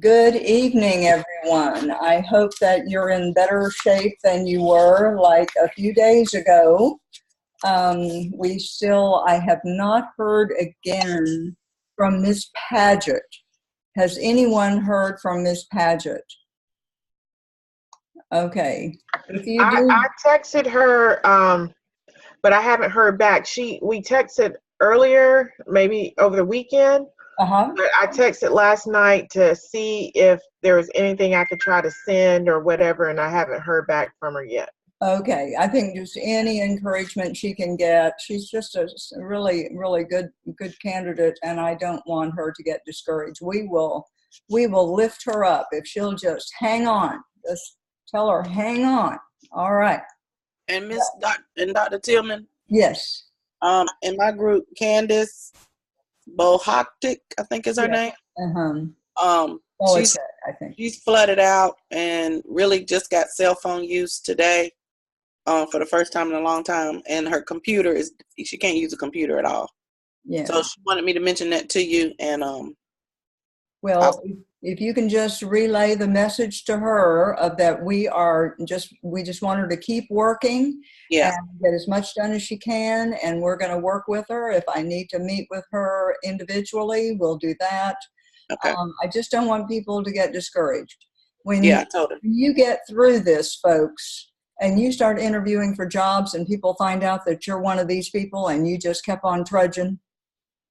Good evening, everyone. I hope that you're in better shape than you were like a few days ago. I have not heard again from Miss Paget. Has anyone heard from Miss Paget? Okay. If you I do, texted her, but I haven't heard back. We texted earlier, maybe over the weekend, uh-huh. but I texted last night to see if there was anything I could try to send or whatever, and I haven't heard back from her yet. Okay, I think just any encouragement she can get. She's just a really, really good candidate, and I don't want her to get discouraged. We will lift her up if she'll just hang on. Just tell her, hang on. All right. And Dr. Tillman, Yes. in my group, Candace Bohaktik, I think is her name. Uh-huh. I think she's flooded out and really just got cell phone use today. For the first time in a long time, and her computer she can't use a computer at all. Yeah. So she wanted me to mention that to you, and well, if you can just relay the message to her of that we just want her to keep working, yeah, and get as much done as she can, and we're going to work with her. If I need to meet with her individually, we'll do that. Okay. I just don't want people to get discouraged. When I told her. you get through this, folks, and you start interviewing for jobs and people find out that you're one of these people and you just kept on trudging,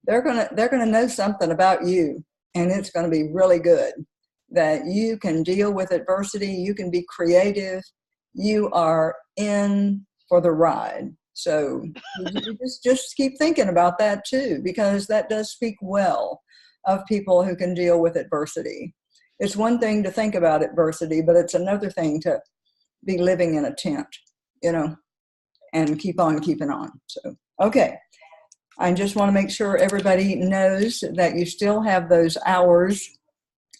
they're gonna know something about you, and it's gonna be really good. That you can deal with adversity, you can be creative, you are in for the ride. So you just keep thinking about that too, because that does speak well of people who can deal with adversity. It's one thing to think about adversity, but it's another thing to be living in a tent, and keep on keeping on. So, okay. I just want to make sure everybody knows that you still have those hours,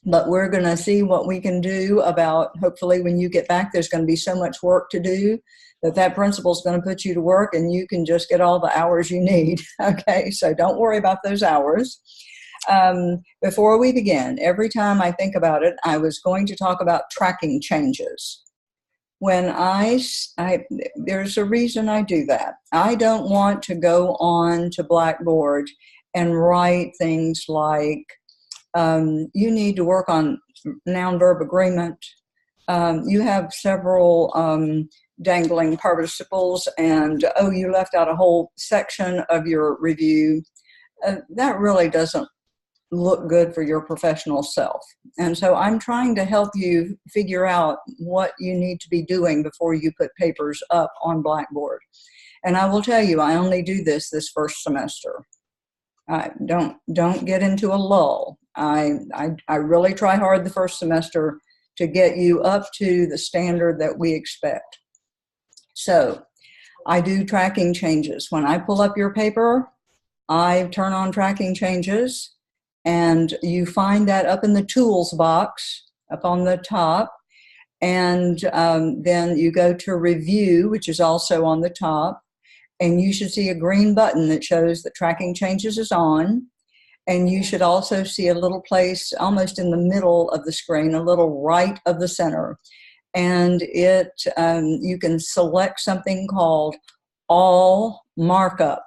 but we're going to see what we can do about, hopefully when you get back, there's going to be so much work to do that principal is going to put you to work and you can just get all the hours you need. Okay. So don't worry about those hours. Before we begin, every time I think about it, I was going to talk about tracking changes. When there's a reason I do that. I don't want to go on to Blackboard and write things like, you need to work on noun-verb agreement. You have several dangling participles, and you left out a whole section of your review. That really doesn't look good for your professional self. And so I'm trying to help you figure out what you need to be doing before you put papers up on Blackboard. And I will tell you, I only do this first semester. Don't get into a lull. I really try hard the first semester to get you up to the standard that we expect. So I do tracking changes. When I pull up your paper, I turn on tracking changes. And you find that up in the tools box, up on the top. And then you go to review, which is also on the top. And you should see a green button that shows that tracking changes is on. And you should also see a little place almost in the middle of the screen, a little right of the center. And you can select something called all markup.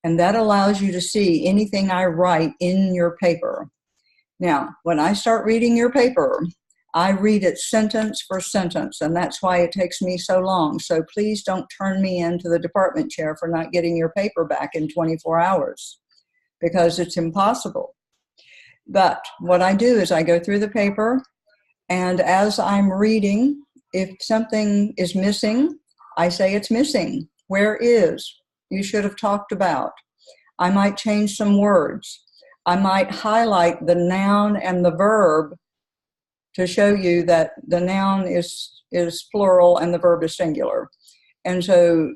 And that allows you to see anything I write in your paper. Now, when I start reading your paper, I read it sentence for sentence, and that's why it takes me so long. So please don't turn me into the department chair for not getting your paper back in 24 hours, because it's impossible. But what I do is I go through the paper, and as I'm reading, if something is missing, I say it's missing. Where is? You should have talked about. I might change some words. I might highlight the noun and the verb to show you that the noun is plural and the verb is singular. And so,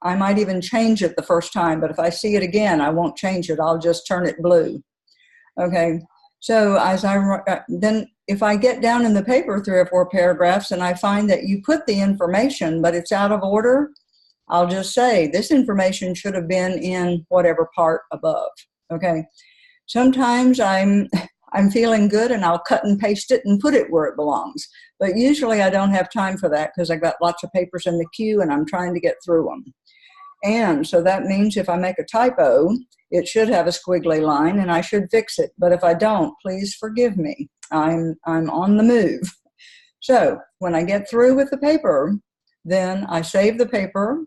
I might even change it the first time, but if I see it again, I won't change it. I'll just turn it blue. Okay. So then if I get down in the paper 3 or 4 paragraphs and I find that you put the information, but it's out of order, I'll just say this information should have been in whatever part above. Okay. Sometimes I'm I'm feeling good and I'll cut and paste it and put it where it belongs. But usually I don't have time for that because I've got lots of papers in the queue and I'm trying to get through them. And so that means if I make a typo, it should have a squiggly line and I should fix it. But if I don't, please forgive me. I'm on the move. So when I get through with the paper, then I save the paper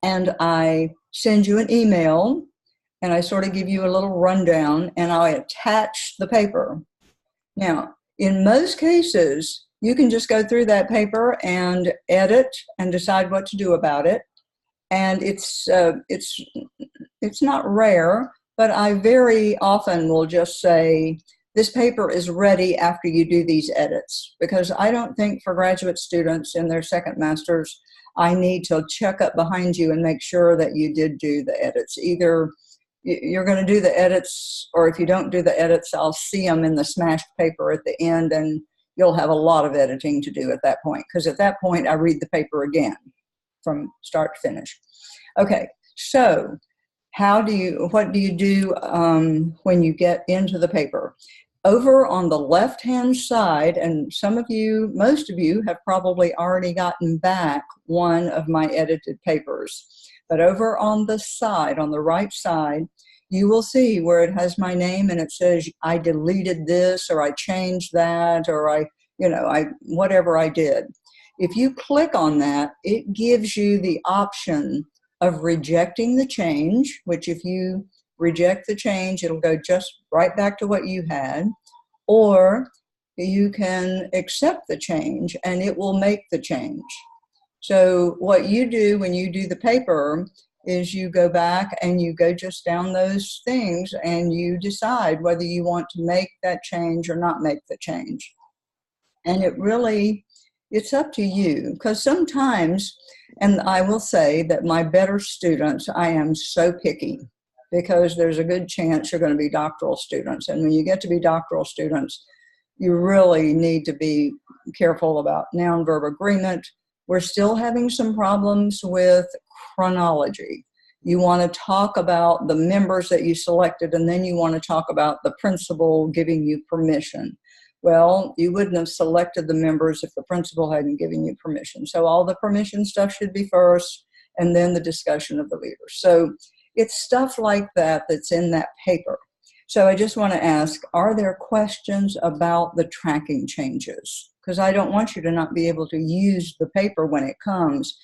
and I send you an email and I sort of give you a little rundown and I attach the paper. Now, in most cases, you can just go through that paper and edit and decide what to do about it. And it's not rare, but I very often will just say, this paper is ready after you do these edits, because I don't think for graduate students in their second masters, I need to check up behind you and make sure that you did do the edits. Either you're going to do the edits, or if you don't do the edits, I'll see them in the smashed paper at the end, and you'll have a lot of editing to do at that point, because at that point, I read the paper again from start to finish. Okay, so what do you do when you get into the paper? Over on the left-hand side, and most of you have probably already gotten back one of my edited papers, but over on the side, on the right side, you will see where it has my name and it says I deleted this, or I changed that, or whatever I did. If you click on that, it gives you the option of rejecting the change, which if you reject the change, it'll go just right back to what you had, or you can accept the change and it will make the change. So what you do when you do the paper is you go back and you go just down those things and you decide whether you want to make that change or not make the change. And it's up to you, because sometimes, and I will say that my better students, I am so picky, because there's a good chance you're going to be doctoral students. And when you get to be doctoral students, you really need to be careful about noun-verb agreement. We're still having some problems with chronology. You want to talk about the members that you selected, and then you want to talk about the principal giving you permission. Well, you wouldn't have selected the members if the principal hadn't given you permission. So all the permission stuff should be first, and then the discussion of the leaders. So it's stuff like that that's in that paper. So I just want to ask, are there questions about the tracking changes? Because I don't want you to not be able to use the paper when it comes,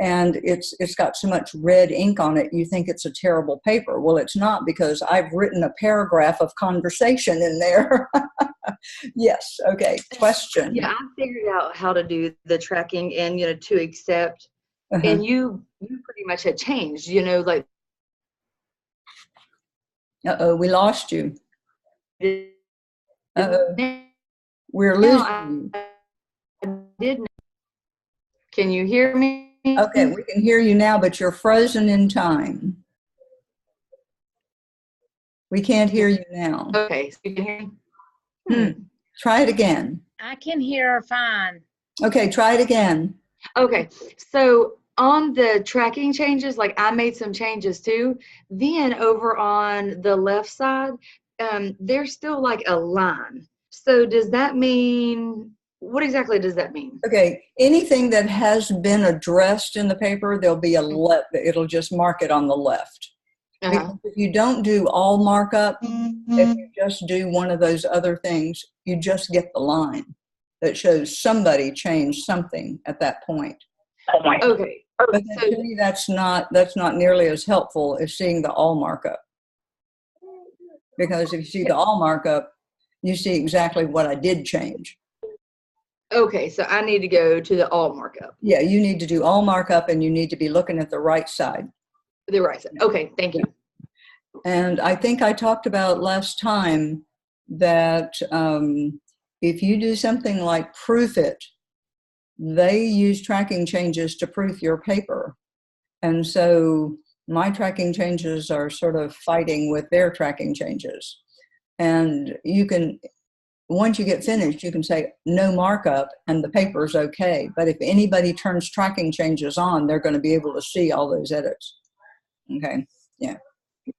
and it's got so much red ink on it, you think it's a terrible paper. Well, it's not, because I've written a paragraph of conversation in there. Yes, okay, question. Yeah, I figured out how to do the tracking and, to accept. Uh-huh. And you pretty much had changed, like. Uh-oh, we lost you. Uh-oh, we're losing you. I didn't. Can you hear me? Okay, we can hear you now, but you're frozen in time. We can't hear you now. Okay, so you can hear me? Try it again. I can hear her fine. Okay, try it again. Okay, so on the tracking changes, like I made some changes too. Then over on the left side, there's still like a line. So does that mean, what exactly does that mean? Okay, anything that has been addressed in the paper, there'll be it'll just mark it on the left. Uh-huh. If you don't do all markup, if you just do one of those other things, you just get the line that shows somebody changed something at that point. Okay. But to me, that's not nearly as helpful as seeing the all markup. Because if you see the all markup, you see exactly what I did change. Okay, so I need to go to the all markup. Yeah, you need to do all markup, and you need to be looking at the right side. The right side. Okay, thank you. And I think I talked about last time that if you do something like proof it, they use tracking changes to proof your paper. And so my tracking changes are sort of fighting with their tracking changes. And you can, once you get finished, you can say no markup and the paper's okay. But if anybody turns tracking changes on, they're going to be able to see all those edits. Okay, yeah.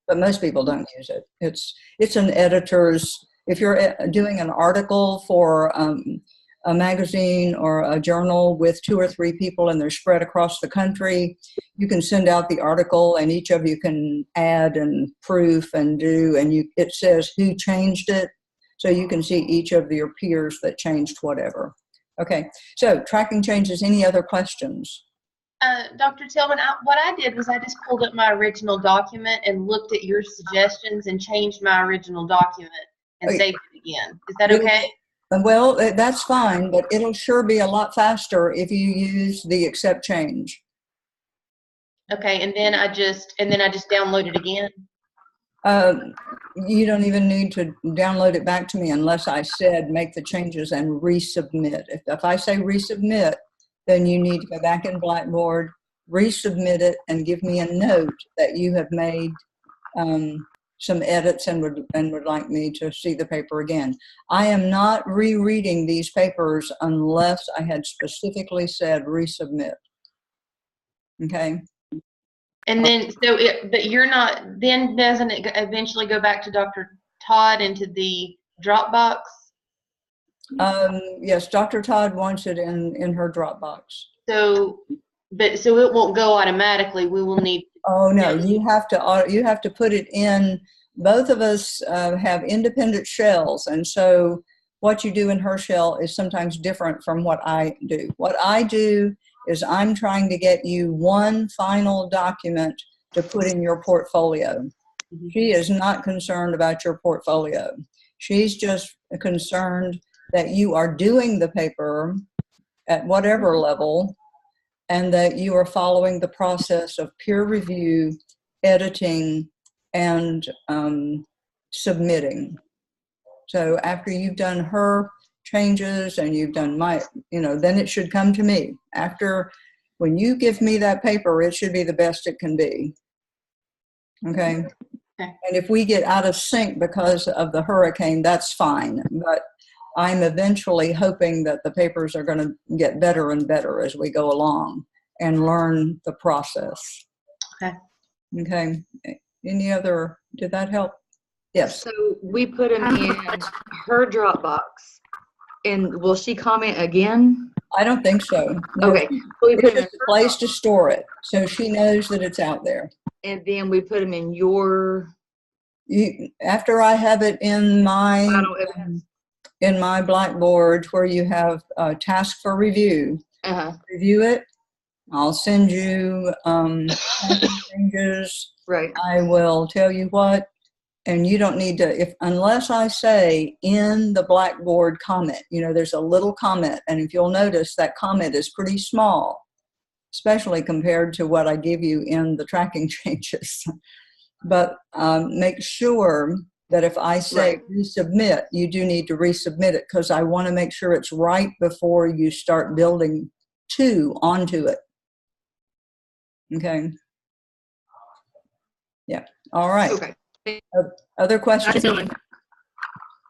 But most people don't use it. It's an editor's if you're doing an article for a magazine or a journal with 2 or 3 people and they're spread across the country, you can send out the article and each of you can add and proof and do, and it says who changed it. So you can see each of your peers that changed whatever. Okay, so tracking changes. Any other questions? Dr. Tillman, what I did was I just pulled up my original document and looked at your suggestions and changed my original document and saved it again. Is that okay? Well, that's fine, but it'll sure be a lot faster if you use the accept change. Okay, and then I just download it again. You don't even need to download it back to me unless I said make the changes and resubmit. If I say resubmit, then you need to go back in Blackboard, resubmit it, and give me a note that you have made some edits and would like me to see the paper again. I am not rereading these papers unless I had specifically said resubmit. Okay. And then, but you're not, then doesn't it eventually go back to Dr. Todd into the Dropbox? Yes, Dr. Todd wants it in her Dropbox. So it won't go automatically. We will need. Oh no, you have to put it in. Both of us have independent shells, and so what you do in her shell is sometimes different from what I do. What I do is I'm trying to get you one final document to put in your portfolio. Mm-hmm. She is not concerned about your portfolio. She's just concerned that you are doing the paper at whatever level and that you are following the process of peer review, editing, and submitting. So after you've done her changes and you've done my, then it should come to me. When you give me that paper, it should be the best it can be. Okay? And if we get out of sync because of the hurricane, that's fine. But I'm eventually hoping that the papers are going to get better and better as we go along and learn the process. Okay. Okay. Any other, did that help? Yes. So we put them in her Dropbox. And will she comment again? I don't think so. No. Okay. We put it's just a place to store it, so she knows that it's out there. And then we put them in your. After I have it in my Blackboard where you have a task for review, review it. I'll send you changes. Right. I will tell you what. And you don't need to, unless I say in the Blackboard comment, there's a little comment. And if you'll notice, that comment is pretty small, especially compared to what I give you in the tracking changes. But make sure that if I say resubmit, you do need to resubmit it because I want to make sure it's right before you start building onto it. Okay. Yeah. All right. Okay. Other questions?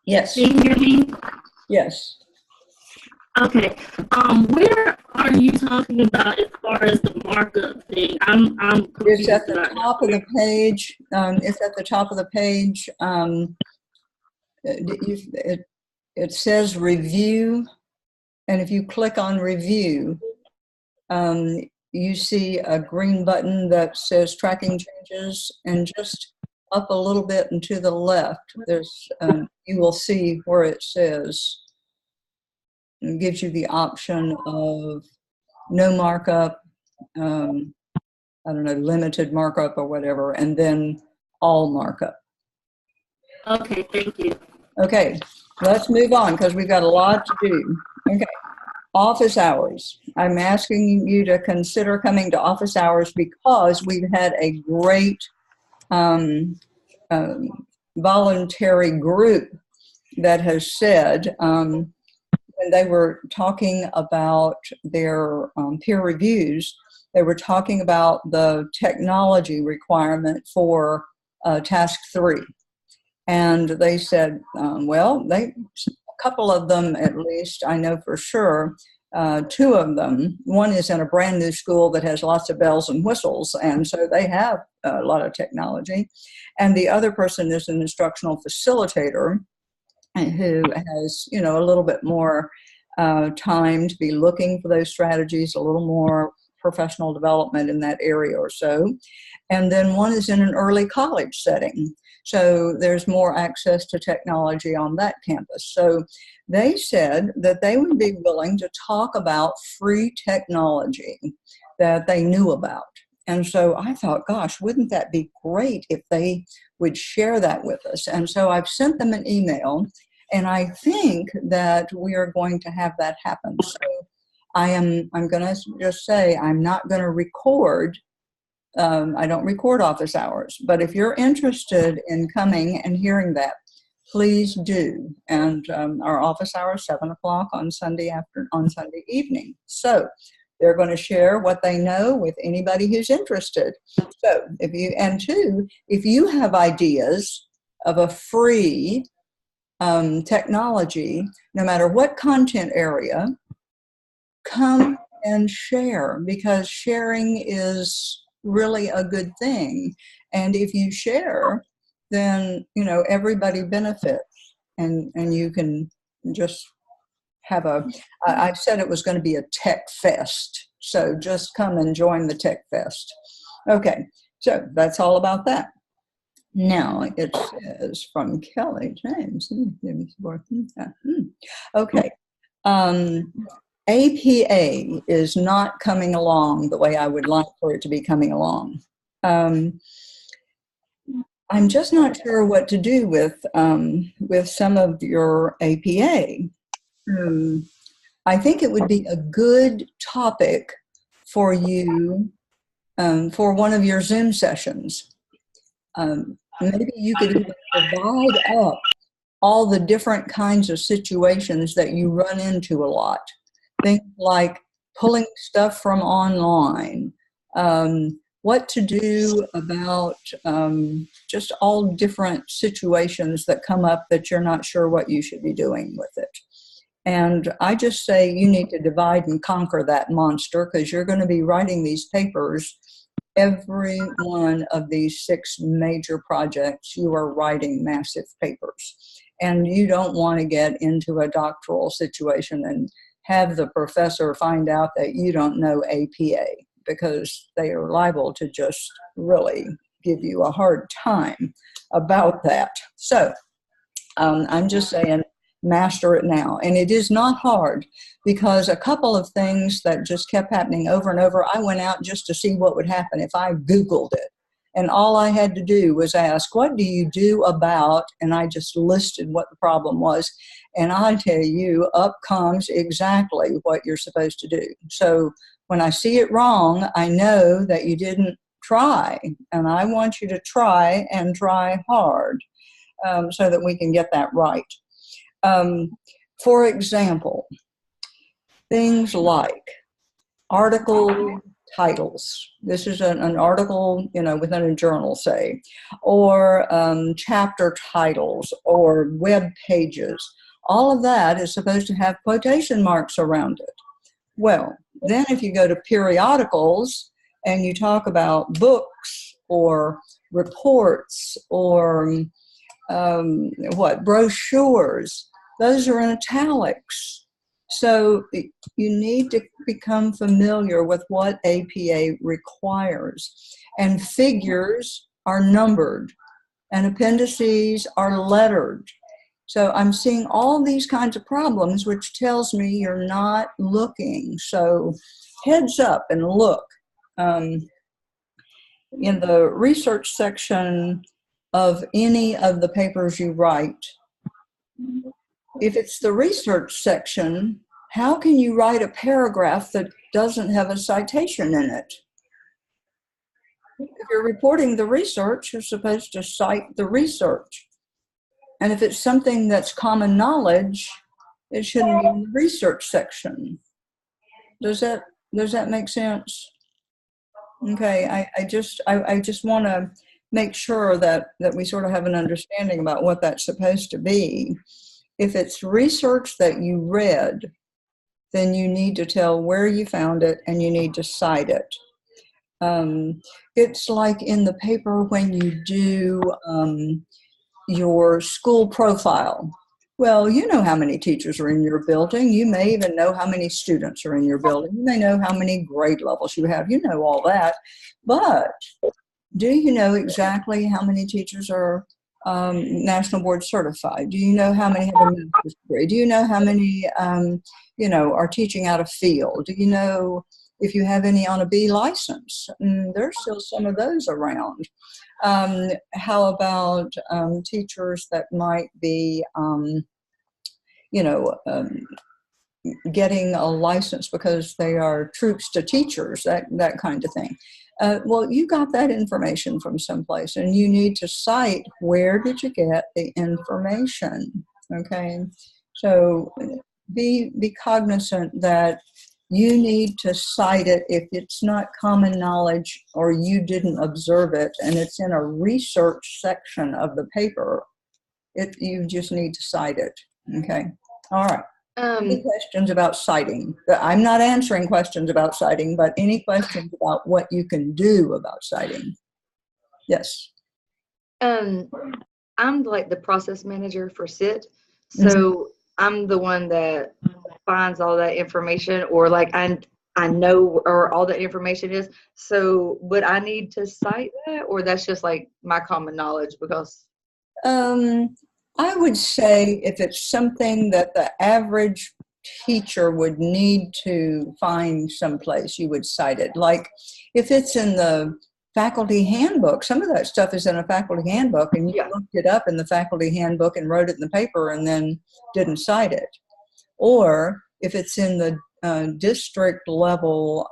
Yes. Can you hear me? Yes. Okay. Where are you talking about as far as the markup thing? I'm It's at the top of the page. It's at the top of the page. It says review, and if you click on review, you see a green button that says tracking changes, and just up a little bit and to the left, there's you will see where it says, it gives you the option of no markup, I don't know, limited markup or whatever, and then all markup. Okay, thank you. Okay, let's move on because we've got a lot to do. Okay, office hours. I'm asking you to consider coming to office hours because we've had a great voluntary group that has said, when they were talking about their peer reviews, they were talking about the technology requirement for task 3. And they said, a couple of them at least, I know for sure, 2 of them, one is in a brand new school that has lots of bells and whistles, and so they have a lot of technology. And the other person is an instructional facilitator, who has, you know, a little bit more time to be looking for those strategies, a little more professional development in that area or so. And then one is in an early college setting. So there's more access to technology on that campus. So they said that they would be willing to talk about free technology that they knew about. And so I thought, gosh, wouldn't that be great if they would share that with us? And so I've sent them an email, and I think that we are going to have that happen. So I'm going to just say I'm not going to record. I don't record office hours, but if you're interested in coming and hearing that, please do. And our office hour is 7 o'clock on Sunday evening. So they're going to share what they know with anybody who's interested. So if you have ideas of a free technology, no matter what content area, come and share, because sharing is really a good thing. And if you share, then, you know, everybody benefits, and you can just have I said it was going to be a tech fest. So just come and join the tech fest. Okay, so that's all about that. Now it says from Kelly James. Okay. APA is not coming along the way I would like for it to be coming along. I'm just not sure what to do with some of your APA. I think it would be a good topic for you for one of your Zoom sessions. Maybe you could even divide up all the different kinds of situations that you run into a lot. Things like pulling stuff from online, what to do about just all different situations that come up that you're not sure what you should be doing with it. And I just say you need to divide and conquer that monster, because you're going to be writing these papers. Every one of these 6 major projects, you are writing massive papers. And you don't want to get into a doctoral situation and have the professor find out that you don't know APA, because they are liable to just really give you a hard time about that. So I'm just saying, master it now. And it is not hard, because a couple of things that just kept happening over and over, I went out just to see what would happen if I Googled it. And all I had to do was ask, what do you do about, and I just listed what the problem was. And I tell you, up comes exactly what you're supposed to do. So when I see it wrong, I know that you didn't try. And I want you to try, and try hard, so that we can get that right. For example, things like article titles. This is an article, you know, within a journal, say, or chapter titles, or web pages. All of that is supposed to have quotation marks around it. Well, then if you go to periodicals and you talk about books or reports or brochures, those are in italics. So you need to become familiar with what APA requires. And figures are numbered, and appendices are lettered. So I'm seeing all these kinds of problems, which tells me you're not looking. So heads up and look. In the research section of any of the papers you write, if it's the research section, how can you write a paragraph that doesn't have a citation in it? If you're reporting the research, you're supposed to cite the research. And if it's something that's common knowledge, it shouldn't be in the research section. Does that make sense? Okay, I just want to make sure that we sort of have an understanding about what that's supposed to be. If it's research that you read, then you need to tell where you found it, and you need to cite it. It's like in the paper when you do your school profile. Well, you know how many teachers are in your building. You may even know how many students are in your building. You may know how many grade levels you have. You know all that. But do you know exactly how many teachers are national board certified? Do you know how many have a master's degree? Do you know how many, are teaching out of field? Do you know if you have any on a B license? There's still some of those around. How about teachers that might be, getting a license because they are troops to teachers, that kind of thing. Well, you got that information from someplace, and you need to cite where did you get the information. Okay, so be cognizant that you need to cite it if it's not common knowledge or you didn't observe it and it's in a research section of the paper. You just need to cite it. Okay, all right. Any questions about citing? I'm not answering questions about citing, but any questions about what you can do about citing? Yes. I'm like the process manager for SIT. So I'm the one that finds all that information, or like I know where all that information is. So would I need to cite that, or that's just like my common knowledge? Because I would say if it's something that the average teacher would need to find someplace, you would cite it. Like if it's in the faculty handbook, some of that stuff is in a faculty handbook, and you looked it up in the faculty handbook and wrote it in the paper and then didn't cite it. Or if it's in the district level,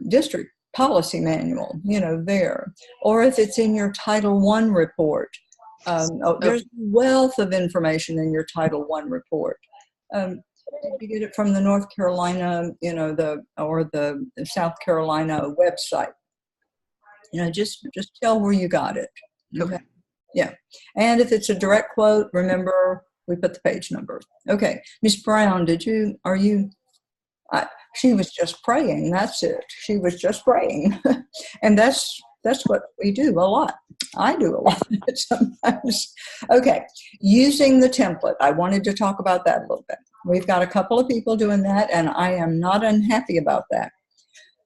district policy manual, there. Or if it's in your Title I report. There's a wealth of information in your Title I report. Did you get it from the North Carolina, or the South Carolina website? Just tell where you got it. Okay. Yeah. And if it's a direct quote, remember we put the page number. Okay. Miss Brown, she was just praying. That's it. She was just praying. And that's what we do a lot. I do a lot sometimes. Okay, using the template. I wanted to talk about that a little bit. We've got a couple of people doing that, and I am not unhappy about that.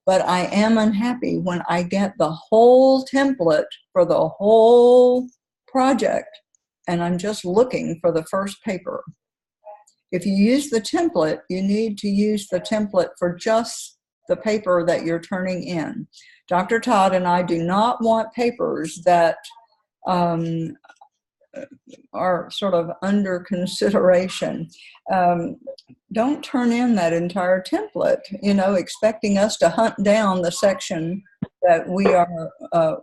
But I am unhappy when I get the whole template for the whole project, and I'm just looking for the first paper. If you use the template, you need to use the template for just the paper that you're turning in. Dr. Todd and I do not want papers that are sort of under consideration. Don't turn in that entire template, expecting us to hunt down the section that we are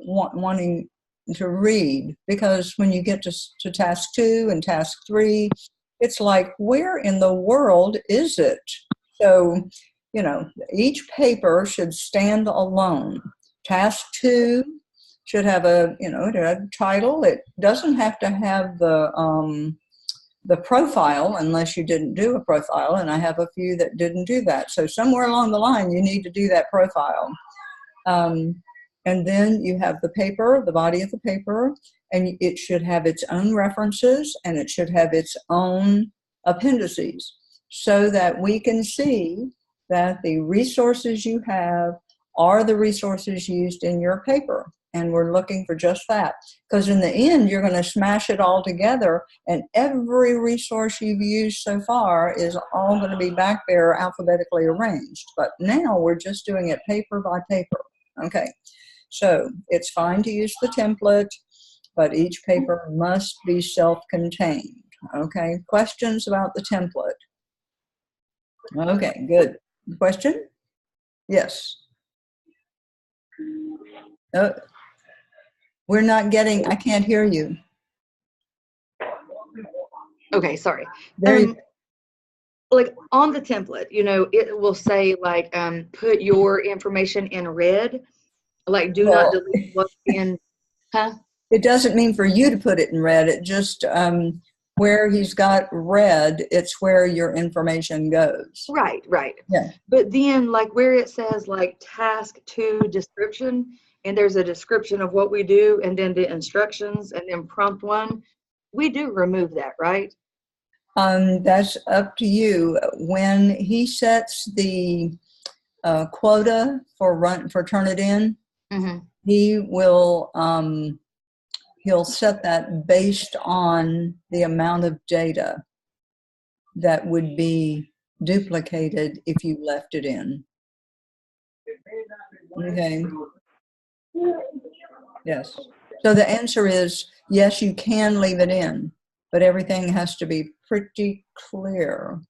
wanting to read. Because when you get to task 2 and task 3, it's like, where in the world is it? So, each paper should stand alone. Task 2 should have a title. It doesn't have to have the profile unless you didn't do a profile, and I have a few that didn't do that. So somewhere along the line, you need to do that profile. And then you have the paper, the body of the paper, and it should have its own references, and it should have its own appendices, so that we can see that the resources you have are the resources used in your paper. And we're looking for just that. Because in the end, you're going to smash it all together, and every resource you've used so far is all going to be back there alphabetically arranged. But now we're just doing it paper by paper. Okay, so it's fine to use the template, but each paper must be self-contained. Okay, questions about the template? Okay, good. Question? Yes. We're not getting, I can't hear you. Okay, sorry. There like on the template, it will say like, put your information in red, like do not delete what's in, It doesn't mean for you to put it in red. It just, where he's got red, it's where your information goes. Right. Yeah. But then like where it says like task 2 description, and there's a description of what we do, and then the instructions, and then prompt 1, we do remove that, right? That's up to you. When he sets the quota for turn it in, Mm-hmm. he will he'll set that based on the amount of data that would be duplicated if you left it in. Okay. Yes. So the answer is yes, you can leave it in, but everything has to be pretty clear.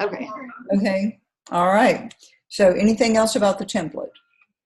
Okay. Okay. All right. So anything else about the template?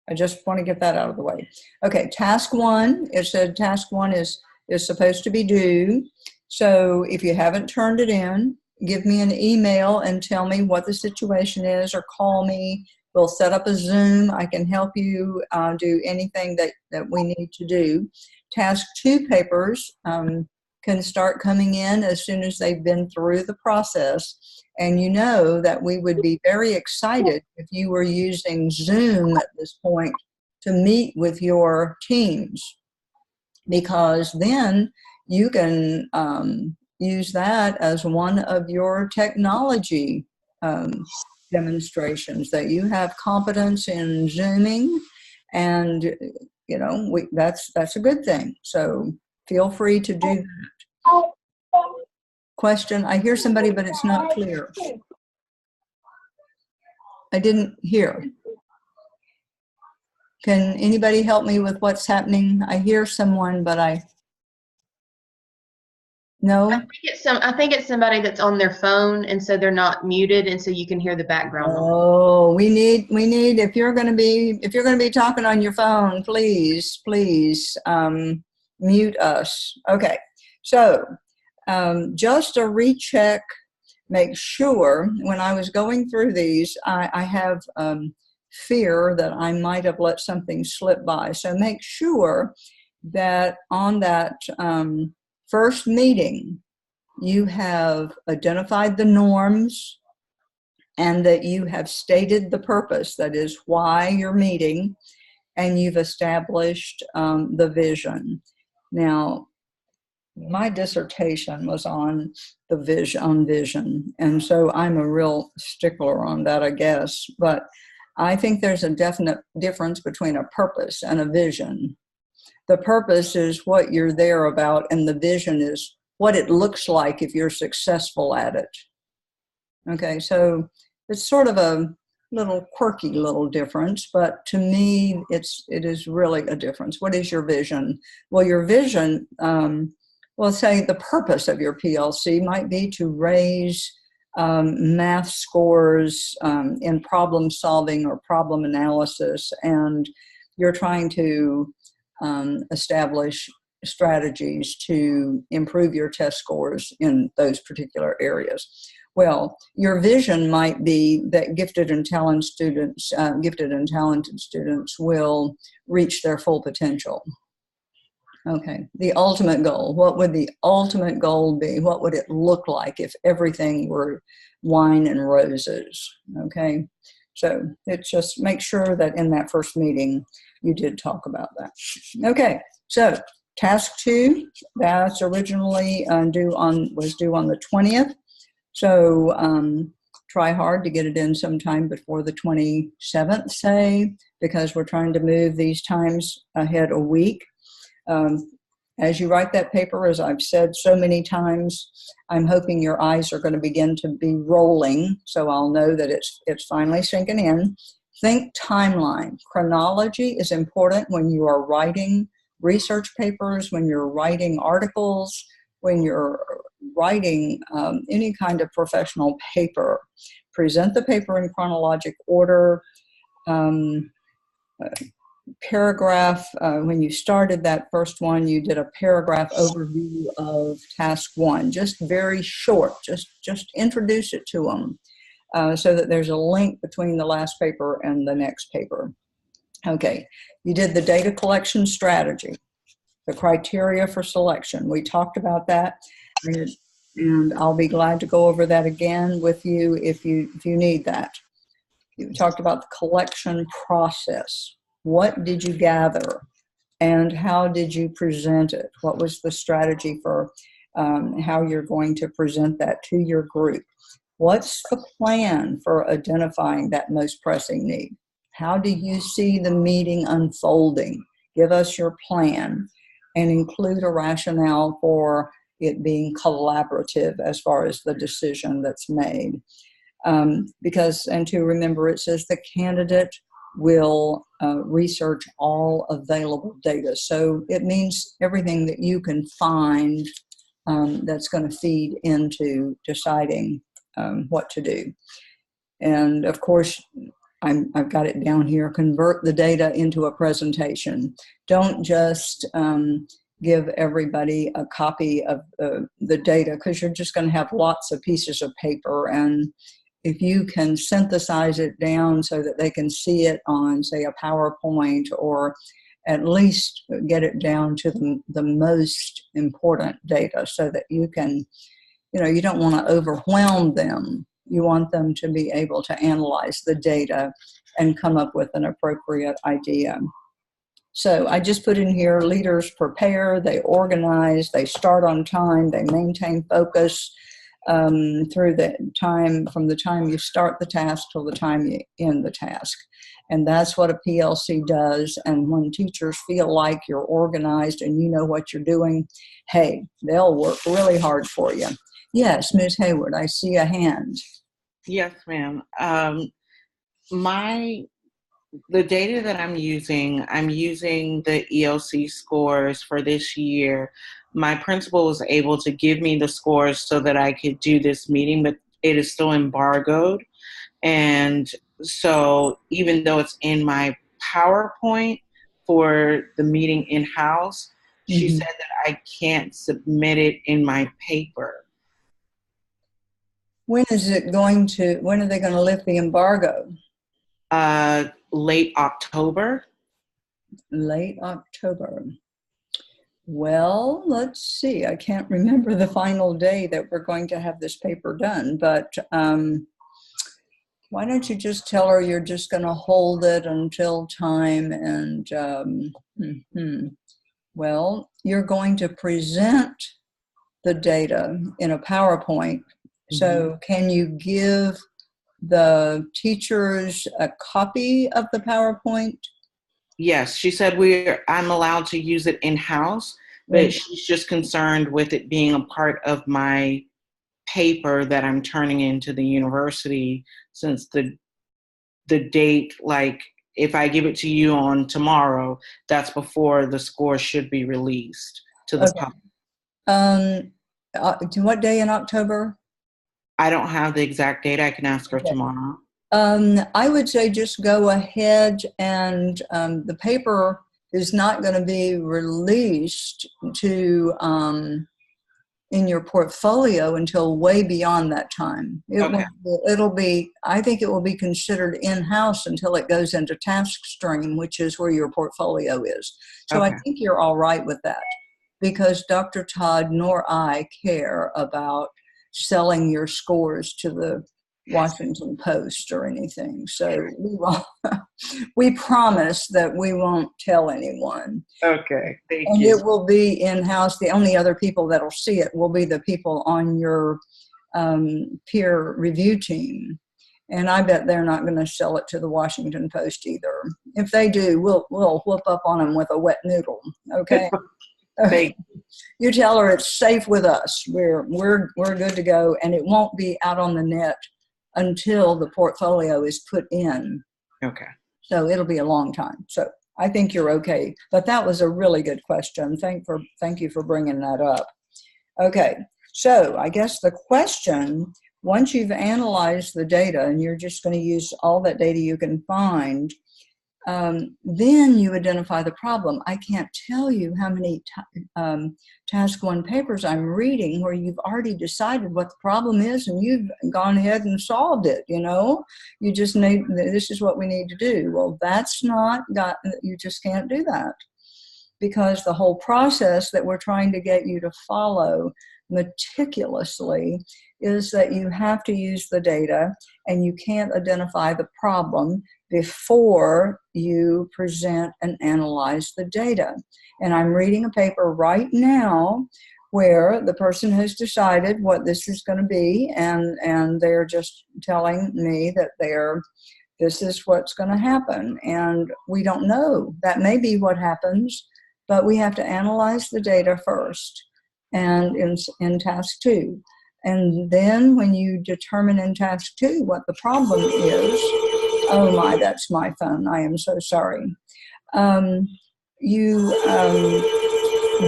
I just want to get that out of the way. Okay. Task 1, it said task 1 is supposed to be due. So if you haven't turned it in, give me an email and tell me what the situation is, or call me. We'll set up a Zoom. I can help you do anything that we need to do. Task 2 papers can start coming in as soon as they've been through the process. And you know that we would be very excited if you were using Zoom at this point to meet with your teams, because then you can use that as one of your technology demonstrations, that you have competence in Zooming, and you know that's a good thing. So feel free to do that. Question, I hear somebody, but it's not clear. I didn't hear. Can anybody help me with what's happening? I hear someone, but no? I think it's somebody that's on their phone, and so they're not muted, and so you can hear the background noise. Oh, we need, if you're going to be talking on your phone, please mute us. Okay. So, just a recheck, make sure, when I was going through these, I have fear that I might have let something slip by. So make sure that on that first meeting, you have identified the norms and that you have stated the purpose, that is why you're meeting, and you've established the vision. Now, my dissertation was on the vision, and so I'm a real stickler on that, I guess. But I think there's a definite difference between a purpose and a vision. The purpose is what you're there about, and the vision is what it looks like if you're successful at it. Okay, so it's sort of a little quirky little difference, but to me, it is really a difference. What is your vision? Well, your vision, well, say the purpose of your PLC might be to raise math scores in problem solving or problem analysis, and you're trying to establish strategies to improve your test scores in those particular areas. Well, your vision might be that gifted and talented students will reach their full potential. Okay, the ultimate goal. What would the ultimate goal be? What would it look like if everything were wine and roses? Okay, so it's just make sure that in that first meeting you did talk about that. Okay, so task 2, that's originally was due on the 20th. So try hard to get it in sometime before the 27th, say, because we're trying to move these times ahead a week. As you write that paper, as I've said so many times, I'm hoping your eyes are going to begin to be rolling, so I'll know that it's finally sinking in. Think timeline. Chronology is important when you are writing research papers, when you're writing articles, when you're writing any kind of professional paper. Present the paper in chronologic order. Paragraph, when you started that first one, you did a paragraph overview of task 1, just very short, just introduce it to them so that there's a link between the last paper and the next paper. Okay, you did the data collection strategy, the criteria for selection. We talked about that, and I'll be glad to go over that again with you if you need that. You talked about the collection process. What did you gather? And how did you present it? What was the strategy for how you're going to present that to your group? What's the plan for identifying that most pressing need? How do you see the meeting unfolding? Give us your plan and include a rationale for it being collaborative as far as the decision that's made. Because, and to remember, it says the candidate will research all available data. So it means everything that you can find that's going to feed into deciding what to do. And of course, I've got it down here, convert the data into a presentation. Don't just give everybody a copy of the data, because you're just going to have lots of pieces of paper. And if you can synthesize it down so that they can see it on, say, a PowerPoint, or at least get it down to the most important data so that you can, you don't want to overwhelm them. You want them to be able to analyze the data and come up with an appropriate idea. So I just put in here, leaders prepare, they organize, they start on time, they maintain focus through the time, from the time you start the task till the time you end the task. And that's what a PLC does. And when teachers feel like you're organized and you know what you're doing, hey, they'll work really hard for you. Yes, Ms. Hayward, I see a hand. Yes, ma'am. The data that I'm using the ELC scores for this year. My principal was able to give me the scores so that I could do this meeting, but it is still embargoed. And so even though it's in my PowerPoint for the meeting in-house, she said that I can't submit it in my paper. When are they going to lift the embargo? Late October. Late October. Well, let's see. I can't remember the final day that we're going to have this paper done, but why don't you just tell her you're just going to hold it until time, and well, you're going to present the data in a PowerPoint. So can you give the teachers a copy of the PowerPoint? Yes, she said I'm allowed to use it in-house, but she's just concerned with it being a part of my paper that I'm turning into the university, since the date, like if I give it to you on tomorrow, that's before the score should be released to the public. What day in October? I don't have the exact date. I can ask her tomorrow. I would say just go ahead, and the paper is not going to be released to in your portfolio until way beyond that time. It'll be, I think it will be considered in-house until it goes into TaskStream, which is where your portfolio is. So I think you're all right with that, because Dr. Todd nor I care about selling your scores to the Washington Post or anything. So we promise that we won't tell anyone. Okay, thank and you. It will be in-house. The only other people that'll see it will be the people on your peer review team. And I bet they're not going to sell it to the Washington Post either. If they do, we'll whoop up on them with a wet noodle. Okay. You tell her it's safe with us. We're good to go, and it won't be out on the net until the portfolio is put in. Okay. So it'll be a long time. So I think you're okay. But that was a really good question. Thank you for bringing that up. Okay. So I guess the question, once you've analyzed the data and you're just going to use all that data you can find, then you identify the problem. I can't tell you how many Task 1 papers I'm reading where you've already decided what the problem is and you've gone ahead and solved it. You just need, this is what we need to do. Well, you just can't do that, because the whole process that we're trying to get you to follow meticulously is that you have to use the data, and you can't identify the problem before you present and analyze the data. And I'm reading a paper right now where the person has decided what this is going to be, and they're just telling me that this is what's going to happen. And we don't know. That may be what happens, but we have to analyze the data first, and in task 2. And then when you determine in task 2 what the problem is, oh my, that's my phone. I am so sorry. You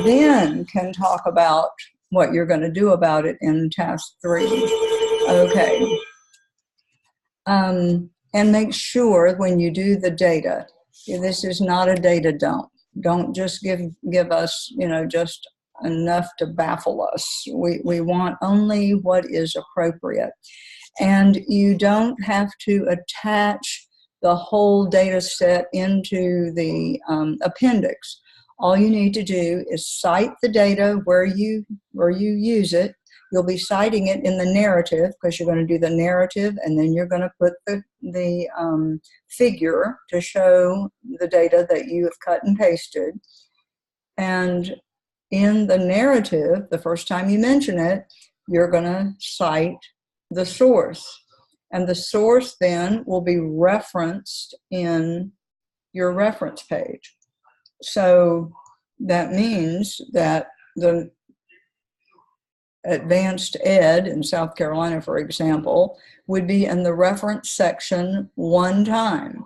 then can talk about what you're going to do about it in task 3. Okay. And make sure when you do the data, this is not a data dump. Don't just give us, just enough to baffle us. We want only what is appropriate. And you don't have to attach the whole data set into the appendix. All you need to do is cite the data where you use it. You'll be citing it in the narrative, because you're going to do the narrative, and then you're going to put the figure to show the data that you have cut and pasted. And in the narrative, the first time you mention it, you're going to cite the source. And the source then will be referenced in your reference page. So that means that the advanced ed in South Carolina, for example, would be in the reference section one time,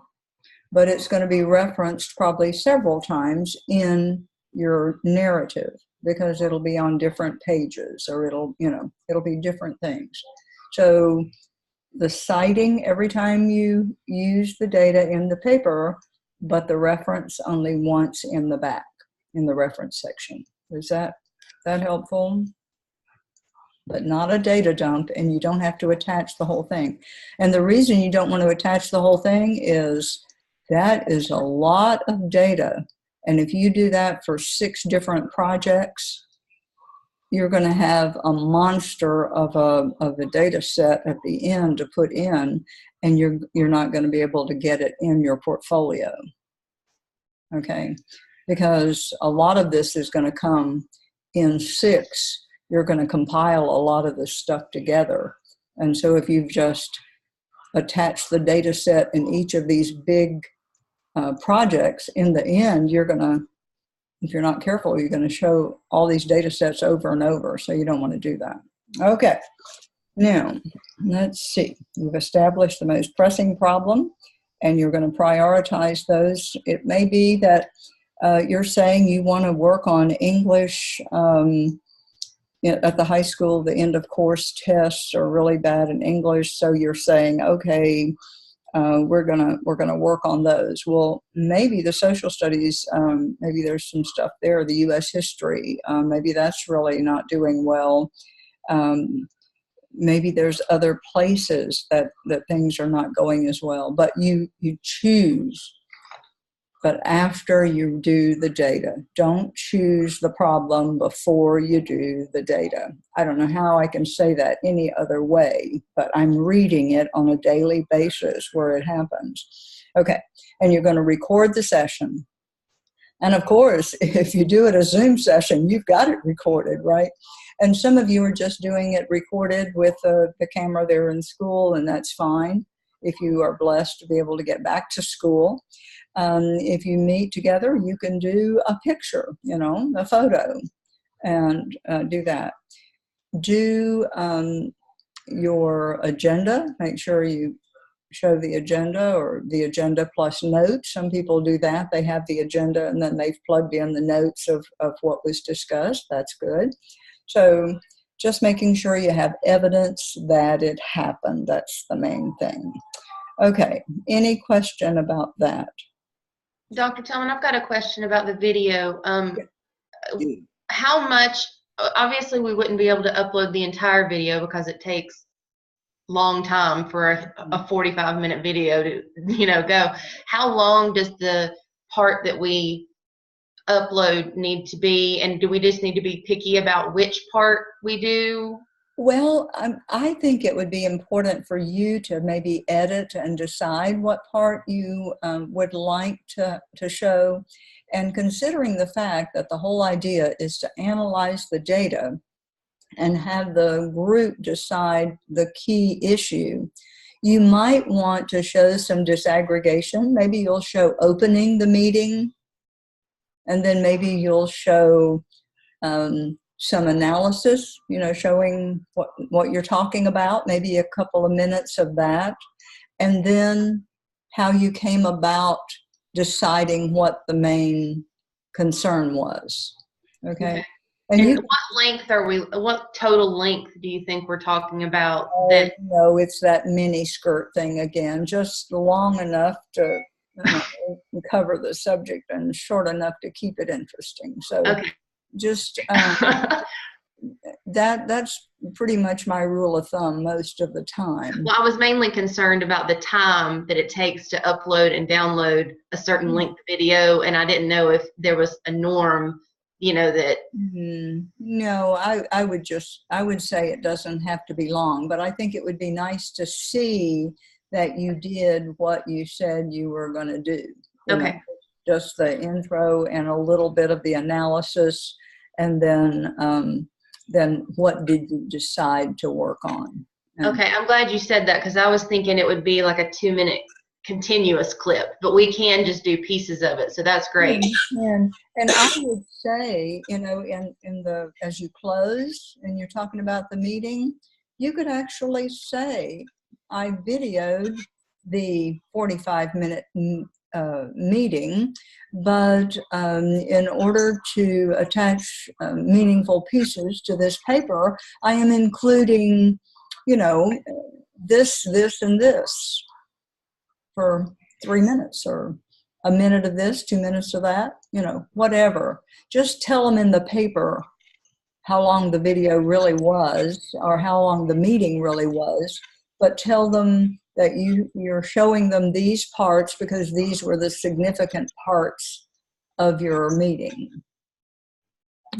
but it's going to be referenced probably several times in your narrative, because it'll be on different pages, or it'll be different things. So the citing every time you use the data in the paper, but the reference only once in the back, in the reference section. Is that helpful? But not a data dump, and you don't have to attach the whole thing. And the reason you don't want to attach the whole thing is that is a lot of data. And if you do that for 6 different projects, you're going to have a monster of a data set at the end to put in, and you're not going to be able to get it in your portfolio. Okay? Because a lot of this is going to come in 6. You're going to compile a lot of this stuff together. And so if you've just attached the data set in each of these big projects, in the end, if you're not careful, you're going to show all these data sets over and over. So you don't want to do that. Okay. Now, let's see. You've established the most pressing problem, and you're going to prioritize those. It may be that you're saying you want to work on English. At the high school, the end of course tests are really bad in English. So you're saying, okay, we're gonna work on those. Well, maybe the social studies, maybe there's some stuff there. The U.S. history, maybe that's really not doing well. Maybe there's other places that things are not going as well. But you choose. But after you do the data, don't choose the problem before you do the data. I don't know how I can say that any other way, but I'm reading it on a daily basis where it happens. Okay, and you're going to record the session. And of course, if you do it a Zoom session, you've got it recorded, right? And some of you are just doing it recorded with the camera there in school, and that's fine if you are blessed to be able to get back to school. If you meet together, you can do a picture, a photo, and do that. Do your agenda. Make sure you show the agenda, or the agenda plus notes. Some people do that. They have the agenda and then they've plugged in the notes of what was discussed. That's good. So just making sure you have evidence that it happened. That's the main thing. Okay, any question about that? Dr. Tillman, I've got a question about the video. How much, obviously we wouldn't be able to upload the entire video because it takes a long time for a 45-minute video to, go. How long does the part that we upload need to be, and do we just need to be picky about which part we do? Well, I think it would be important for you to maybe edit and decide what part you would like to show. And considering the fact that the whole idea is to analyze the data and have the group decide the key issue, you might want to show some disaggregation. Maybe you'll show opening the meeting, and then maybe you'll show some analysis, showing what you're talking about, maybe a couple of minutes of that, and then how you came about deciding what the main concern was. Okay. And what total length do you think we're talking about? No, it's that mini skirt thing again, just long enough to cover the subject and short enough to keep it interesting. So just that's pretty much my rule of thumb most of the time. Well, I was mainly concerned about the time that it takes to upload and download a certain length video, and I didn't know if there was a norm, that. No, I would say it doesn't have to be long, but I think it would be nice to see that you did what you said you were going to do. Okay. Just the intro and a little bit of the analysis, and then what did you decide to work on? Okay, I'm glad you said that, because I was thinking it would be like a 2-minute continuous clip, but we can just do pieces of it, so that's great. And I would say, as you close and you're talking about the meeting, you could actually say, I videoed the 45-minute meeting, but in order to attach meaningful pieces to this paper, I am including, this, and this for 3 minutes, or a minute of this, 2 minutes of that, whatever. Just tell them in the paper how long the video really was, or how long the meeting really was, but tell them that you're showing them these parts because these were the significant parts of your meeting.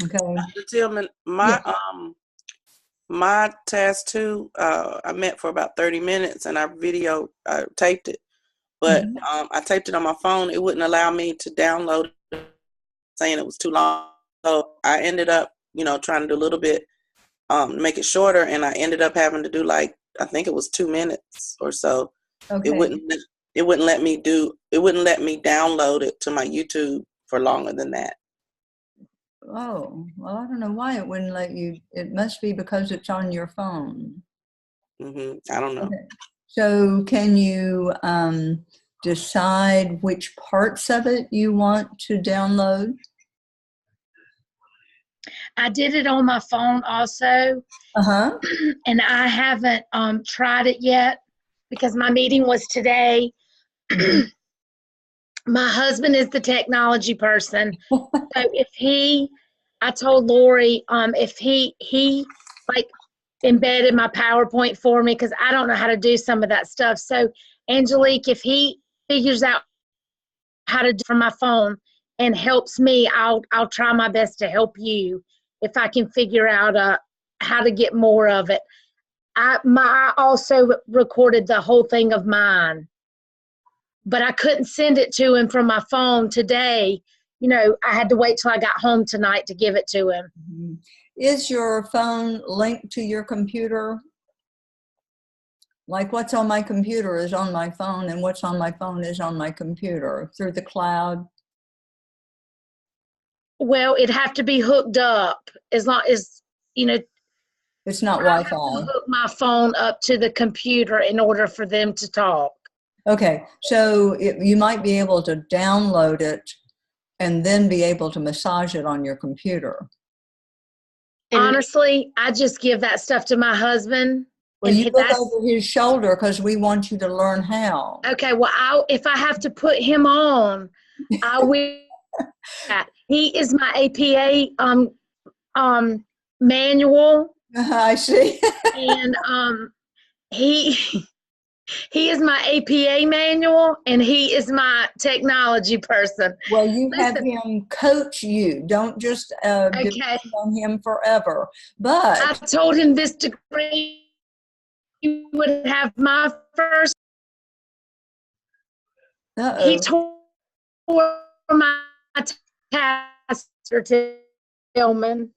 Okay. Dr. Tillman, my task too, I met for about 30 minutes and I taped it, but I taped it on my phone. It wouldn't allow me to download it, saying it was too long. So I ended up, trying to do a little bit, make it shorter, and I ended up having to do I think it was 2 minutes or so. Okay. It wouldn't let me download it to my YouTube for longer than that. Oh, well, I don't know why it wouldn't let you. It must be because it's on your phone. I don't know. Okay. So can you decide which parts of it you want to download? I did it on my phone also, and I haven't tried it yet because my meeting was today. My husband is the technology person, so I told Lori if he embedded my PowerPoint for me, because I don't know how to do some of that stuff. So Angelique, if he figures out how to do from my phone and helps me, I'll try my best to help you if I can figure out how to get more of it. I also recorded the whole thing of mine, but I couldn't send it to him from my phone today. I had to wait till I got home tonight to give it to him. Is your phone linked to your computer? Like what's on my computer is on my phone, and what's on my phone is on my computer through the cloud? Well, it'd have to be hooked up as long as, It's not I have to Wi-Fi. hook my phone up to the computer in order for them to talk. Okay, so you might be able to download it and then be able to massage it on your computer. Honestly, I just give that stuff to my husband. Well, you look over his shoulder because we want you to learn how. Okay, well, if I have to put him on, I will. He is my APA manual. I see. And he He is my APA manual, and he is my technology person. Well, you have Listen. him coach you. Don't just Okay. depend on him forever. But I told him this degree would have my first. He tore my taster, Tillman.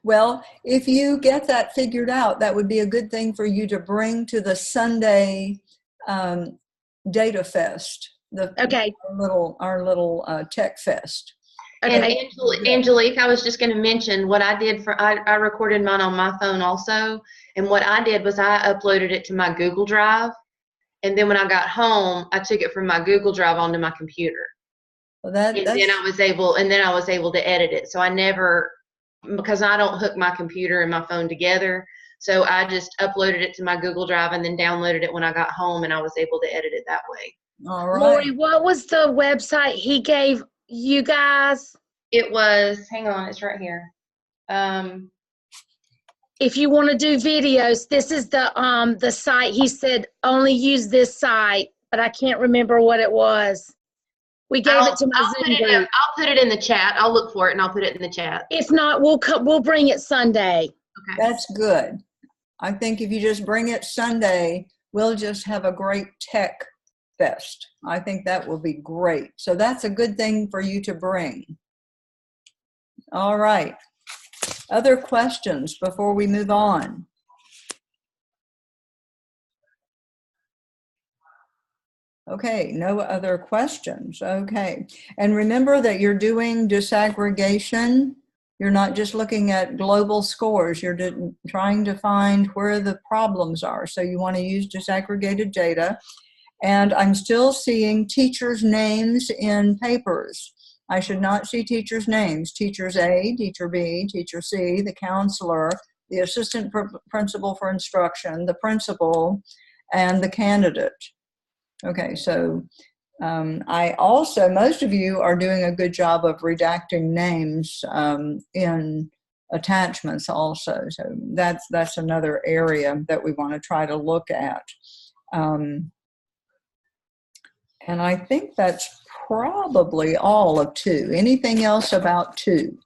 Well, if you get that figured out, that would be a good thing for you to bring to the Sunday Data Fest, Okay. our little tech fest. And Okay. Angelique, I was just going to mention what I did I recorded mine on my phone also. And what I did was I uploaded it to my Google Drive. And then when I got home, I took it from my Google Drive onto my computer. Well, And then I was able to edit it. So I never, because I don't hook my computer and my phone together. So I just uploaded it to my Google Drive and then downloaded it when I got home, and I was able to edit it that way. all right. Lori, what was the website he gave you guys? It was, hang on, it's right here. If you want to do videos, this is the site. He said only use this site, but I can't remember what it was. We gave it to my Zoom group. I'll put it in the chat. I'll look for it and I'll put it in the chat. If not, we'll bring it Sunday. Okay. That's good. I think if you just bring it Sunday, we'll just have a great tech fest. I think that will be great. So that's a good thing for you to bring. All right. Other questions before we move on? Okay, no other questions. Okay. And remember that you're doing disaggregation. You're not just looking at global scores. You're trying to find where the problems are. So you want to use disaggregated data. And I'm still seeing teachers' names in papers. I should not see teachers' names. Teachers A, teacher B, teacher C, the counselor, the assistant principal for instruction, the principal, and the candidate. Okay, so most of you are doing a good job of redacting names in attachments also. So that's another area that we want to try to look at. And I think that's probably all of 2. Anything else about 2?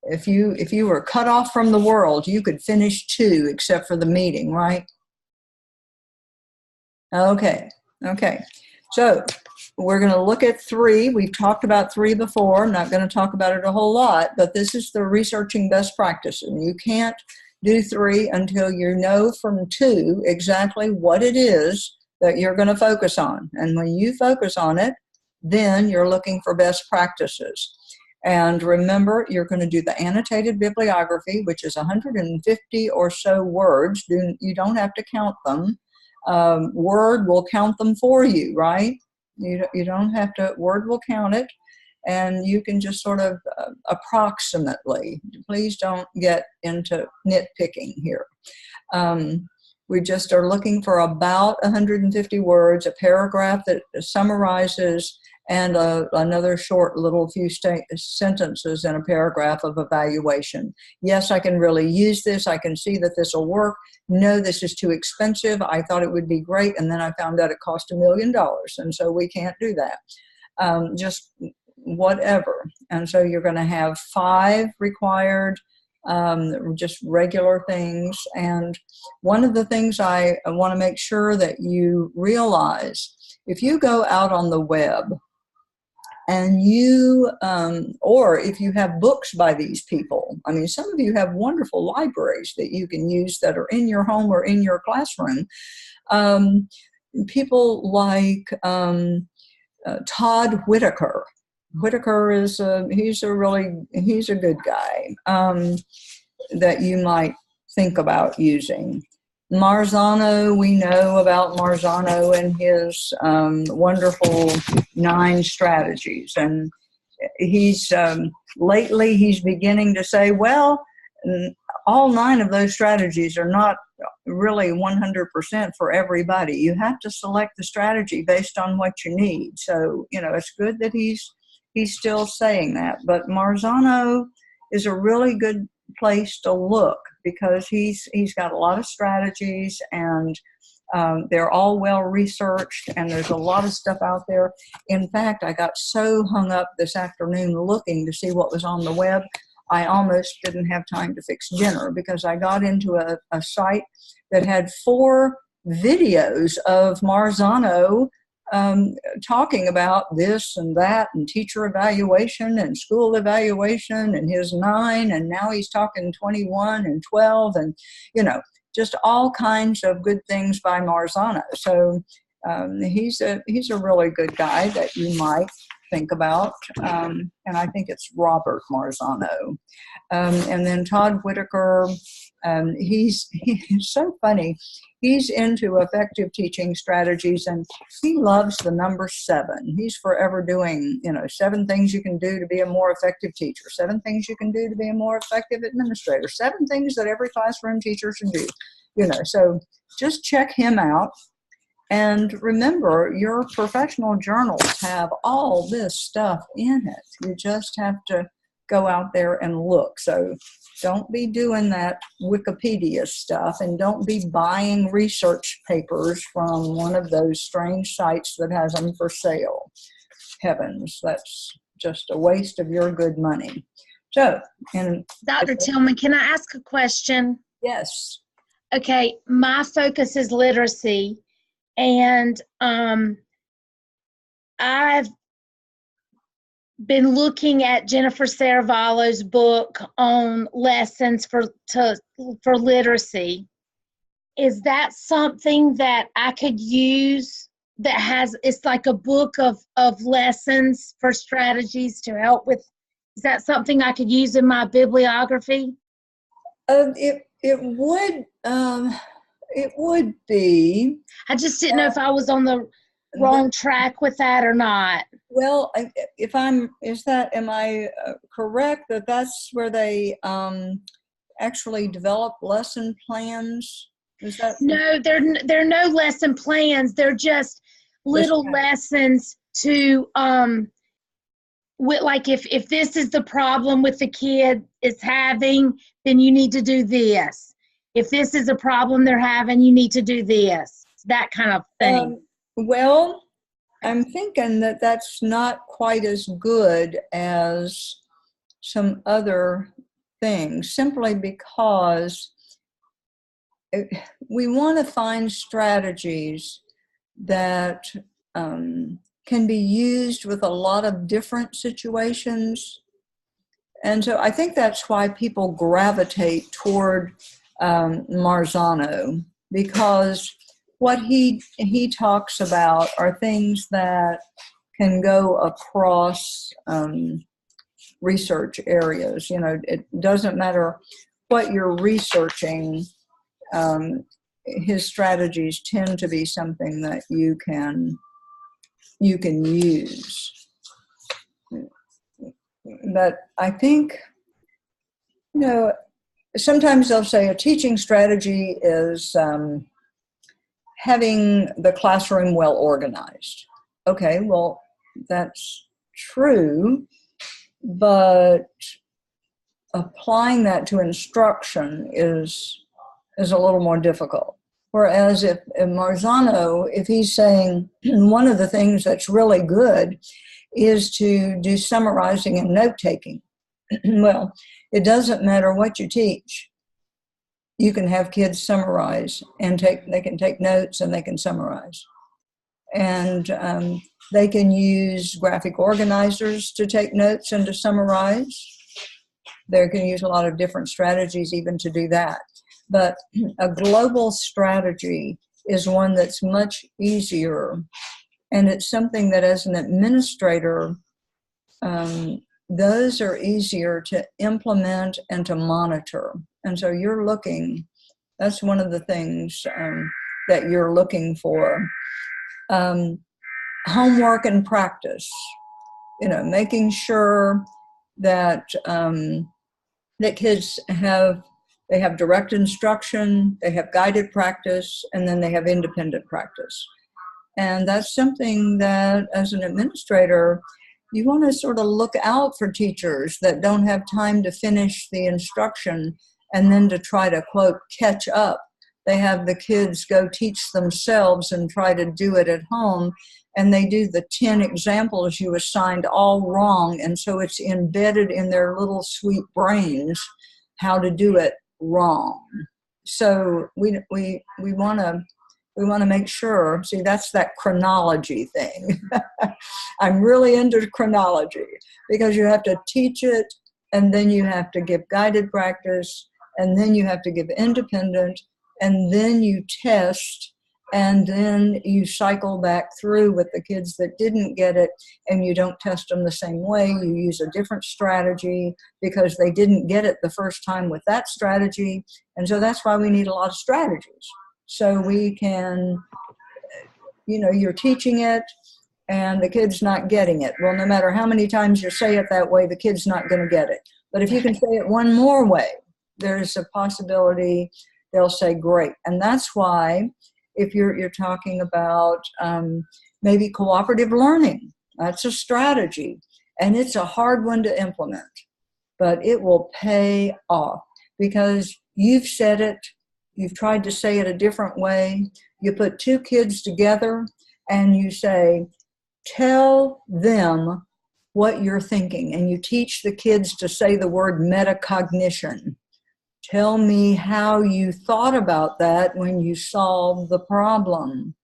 If you were cut off from the world, you could finish 2 except for the meeting, right? Okay. So we're going to look at 3. We've talked about 3 before. I'm not going to talk about it a whole lot, but this is the researching best practices. And you can't do 3 until you know from 2 exactly what it is that you're going to focus on. And when you focus on it, then you're looking for best practices. And remember, you're going to do the annotated bibliography, which is 150 or so words. You don't have to count them. Word will count them for you, right? You don't have to, Word will count it, and you can just sort of approximately. Please don't get into nitpicking here. We just are looking for about 150 words, a paragraph that summarizes, and another short little few sentences in a paragraph of evaluation. Yes, I can really use this. I can see that this will work. No, this is too expensive. I thought it would be great, and then I found out it cost $1 million, and so we can't do that. Just whatever. And so you're going to have 5 required, just regular things. And one of the things I want to make sure that you realize, if you go out on the web and you, or if you have books by these people, I mean, some of you have wonderful libraries that you can use that are in your home or in your classroom. People like Todd Whitaker. Whitaker is he's a good guy that you might think about using. Marzano, we know about Marzano and his wonderful 9 strategies, and he's lately he's beginning to say, well, all 9 of those strategies are not really 100% for everybody. You have to select the strategy based on what you need. So, you know, it's good that he's still saying that, but Marzano is a really good place to look because he's got a lot of strategies, and They're all well researched, and there's a lot of stuff out there. In fact, I got so hung up this afternoon looking to see what was on the web, I almost didn't have time to fix dinner because I got into a site that had 4 videos of Marzano talking about this and that and teacher evaluation and school evaluation and his 9, and now he's talking 21 and 12 and, just all kinds of good things by Marzano. So he's a really good guy that you might think about, and I think it's Robert Marzano. And then Todd Whitaker, he's so funny. He's into effective teaching strategies, and he loves the number 7. He's forever doing, 7 things you can do to be a more effective teacher, 7 things you can do to be a more effective administrator, 7 things that every classroom teacher should do, So just check him out. And remember, your professional journals have all this stuff in it. You just have to go out there and look. So don't be doing that Wikipedia stuff, and don't be buying research papers from one of those strange sites that has them for sale. Heavens, that's just a waste of your good money. So, and Dr. Tillman, can I ask a question? yes. Okay, my focus is literacy, and I've been looking at Jennifer Saravallo's book on lessons for literacy. Is that something that I could use it's like a book of lessons for strategies to help with? Is that something I could use in my bibliography? It would be. I just didn't know if I was on the wrong track with that or not. Well, am I correct that that's where they actually develop lesson plans? Is that? No, there are no lesson plans. They're just little lessons to like if this is the problem with the kid is having, then you need to do this. If this is a problem they're having, you need to do this. That kind of thing. Well, I'm thinking that that's not quite as good as some other things, simply because we want to find strategies that can be used with a lot of different situations. And so I think that's why people gravitate toward Marzano, because what he talks about are things that can go across research areas. It doesn't matter what you're researching. His strategies tend to be something that you can use. But I think, sometimes they'll say a teaching strategy is having the classroom well organized. Okay, well, that's true, but applying that to instruction is a little more difficult. Whereas if Marzano, if he's saying one of the things that's really good is to do summarizing and note-taking, well, it doesn't matter what you teach. You can have kids summarize and they can take notes and they can summarize. And they can use graphic organizers to take notes and to summarize. They can use a lot of different strategies even to do that. But a global strategy is one that's much easier. And it's something that as an administrator, those are easier to implement and to monitor. And so that's one of the things that you're looking for. Homework and practice, making sure that that kids have direct instruction, they have guided practice, and then they have independent practice. And that's something that as an administrator, you want to sort of look out for teachers that don't have time to finish the instruction and then to try to, quote, catch up they have the kids go teach themselves and try to do it at home. And they do the 10 examples you assigned all wrong. And so it's embedded in their little sweet brains how to do it wrong. So we want to make sure, see, that's that chronology thing. I'm really into chronology because you have to teach it, and then you have to give guided practice, and then you have to give independent, and then you test, and then you cycle back through with the kids that didn't get it, and you don't test them the same way. You use a different strategy because they didn't get it the first time with that strategy. And so that's why we need a lot of strategies. So we can, you're teaching it and the kid's not getting it. Well, no matter how many times you say it that way, the kid's not going to get it. But if you can say it one more way, there's a possibility they'll say great. And that's why if you're talking about maybe cooperative learning, that's a strategy. And it's a hard one to implement, but it will pay off because you've said it, you've tried to say it a different way. You put two kids together and you say, tell them what you're thinking. And you teach the kids to say the word metacognition. Tell me how you thought about that when you solved the problem.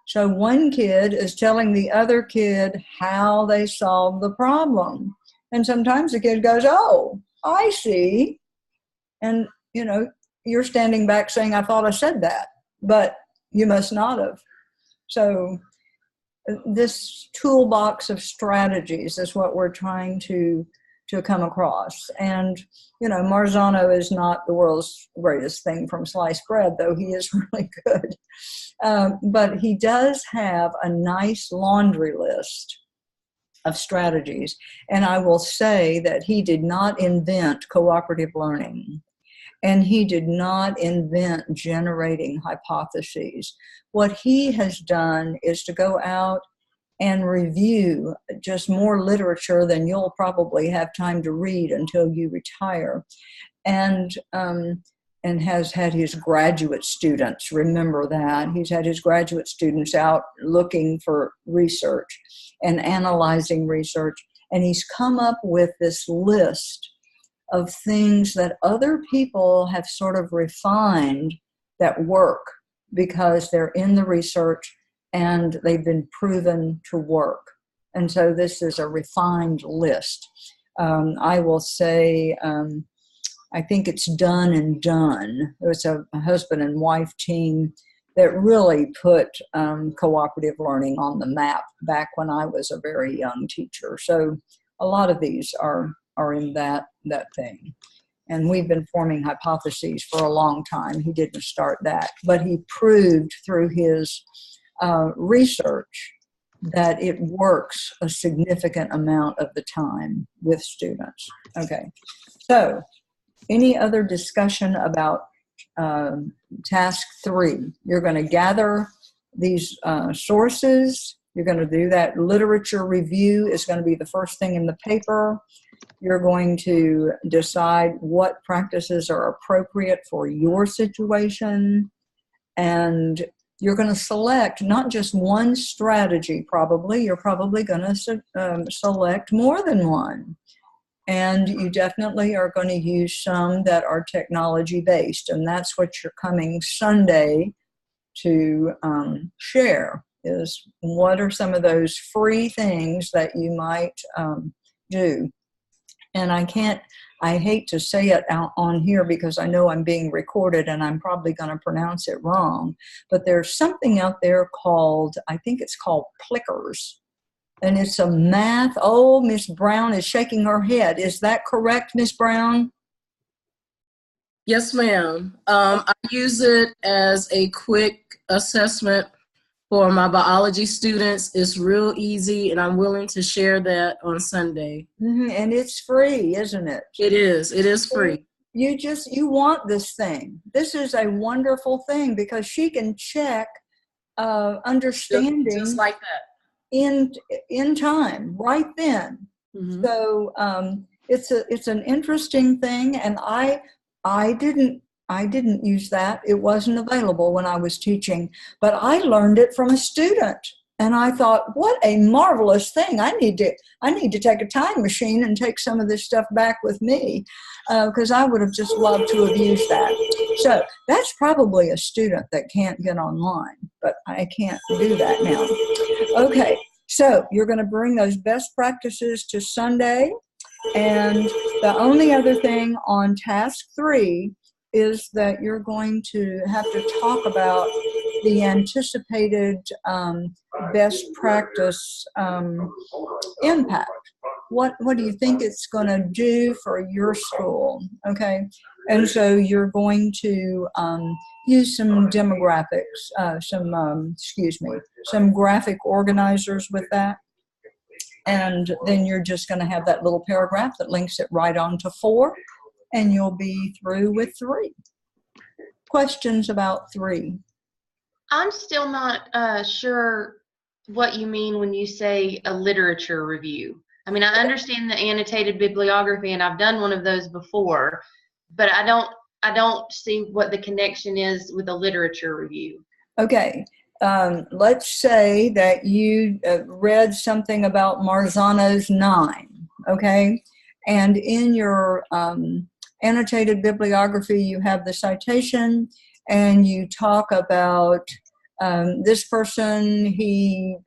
So one kid is telling the other kid how they solved the problem. And sometimes the kid goes, oh, I see. And, you're standing back saying, I thought I said that, but you must not have. So this toolbox of strategies is what we're trying to come across. And, Marzano is not the world's greatest thing from sliced bread, though he is really good. But he does have a nice laundry list of strategies. And I will say that he did not invent cooperative learning. And he did not invent generating hypotheses. What he has done is to go out and review just more literature than you'll probably have time to read until you retire. And has had his graduate students, remember that. He's had his graduate students out looking for research and analyzing research. And he's come up with this list of things that other people have sort of refined that work because they're in the research and they've been proven to work. And so this is a refined list. I will say, I think it's Done and Done. It was a husband and wife team that really put cooperative learning on the map back when I was a very young teacher. So a lot of these are in that thing. And we've been forming hypotheses for a long time. He didn't start that, but he proved through his research that it works a significant amount of the time with students. Okay, so any other discussion about task 3? You're going to gather these sources. You're going to do that literature review is going to be the first thing in the paper. You're going to decide what practices are appropriate for your situation. And you're going to select not just one strategy, probably. You're probably going to select more than one. And you definitely are going to use some that are technology-based. And that's what you're coming Sunday to share, is what are some of those free things that you might do. And I hate to say it out on here because I know I'm being recorded and I'm probably going to pronounce it wrong, but there's something out there called, I think it's called Plickers. And it's a math. Oh, Miss Brown is shaking her head. Is that correct, Miss Brown? Yes, ma'am. I use it as a quick assessment for my biology students. It's real easy, and I'm willing to share that on Sunday. Mm-hmm. And it's free, isn't it? It is. It is free. You want this thing. This is a wonderful thing because she can check understanding just like that in time, right then. Mm-hmm. So it's an interesting thing, and I I didn't use that. It wasn't available when I was teaching, but I learned it from a student. And I thought, what a marvelous thing. I need to take a time machine and take some of this stuff back with me, because I would have just loved to have used that. So that's probably a student that can't get online, but I can't do that now. Okay, so you're going to bring those best practices to Sunday. And the only other thing on task 3 is that you're going to have to talk about the anticipated best practice impact. What do you think it's going to do for your school? Okay, and so you're going to use some demographics, some graphic organizers with that. And then you're just going to have that little paragraph that links it right on to 4, and you'll be through with 3. Questions about 3? I'm still not sure what you mean when you say a literature review. I mean, I understand the annotated bibliography, and I've done one of those before, but I don't see what the connection is with a literature review. Okay. Let's say that you read something about Marzano's 9, okay? And in your annotated bibliography, you have the citation, and you talk about this person, he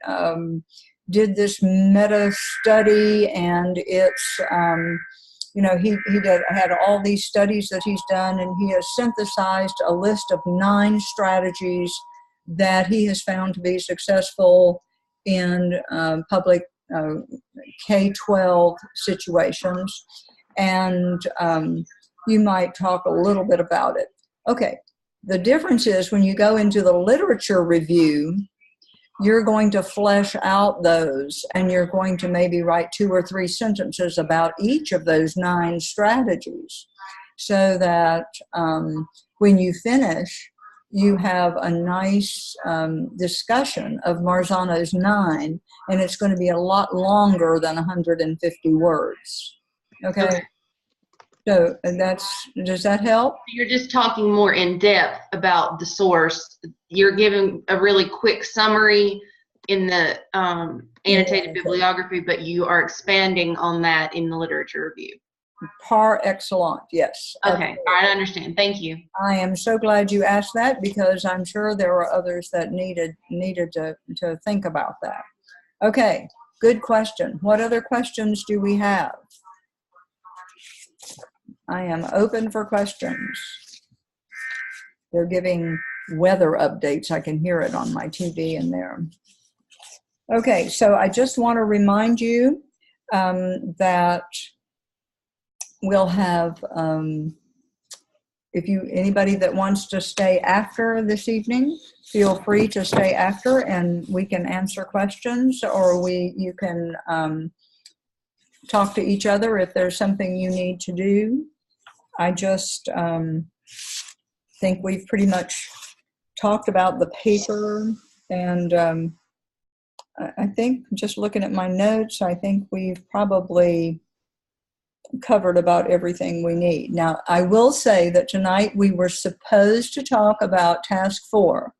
did this meta study, and it's, he had all these studies that he's done, and he has synthesized a list of 9 strategies that he has found to be successful in public K-12 situations. And you might talk a little bit about it. Okay, the difference is when you go into the literature review, you're going to flesh out those, and you're going to maybe write 2 or 3 sentences about each of those 9 strategies, so that when you finish, you have a nice discussion of Marzano's 9, and it's going to be a lot longer than 150 words. Okay? So does that help? You're just talking more in depth about the source. You're giving a really quick summary in the annotated bibliography, but you are expanding on that in the literature review. Par excellence, yes. Okay, I understand. Thank you. I am so glad you asked that, because I'm sure there were others that needed to think about that. Okay, good question. What other questions do we have? I am open for questions. They're giving weather updates. I can hear it on my TV in there. Okay, so I just want to remind you that we'll have, anybody that wants to stay after this evening, feel free to stay after, and we can answer questions, or you can talk to each other if there's something you need to do. I just think we've pretty much talked about the paper, and I think, just looking at my notes, I think we've probably covered about everything we need. Now, I will say that tonight we were supposed to talk about task 4,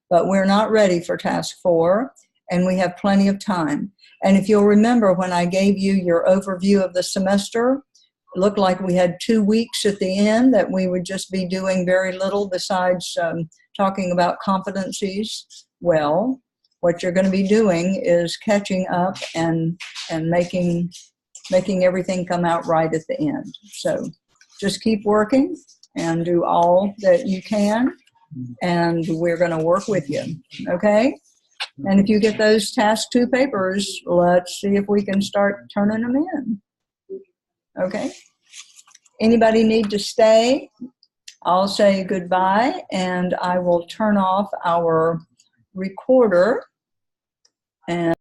but we're not ready for task 4, and we have plenty of time. And if you'll remember, when I gave you your overview of the semester, it looked like we had 2 weeks at the end that we would just be doing very little besides talking about competencies. Well, what you're going to be doing is catching up and making everything come out right at the end. So just keep working and do all that you can, and we're going to work with you, okay? And if you get those task 2 papers, let's see if we can start turning them in, okay? Anybody need to stay? I'll say goodbye, and I will turn off our recorder. And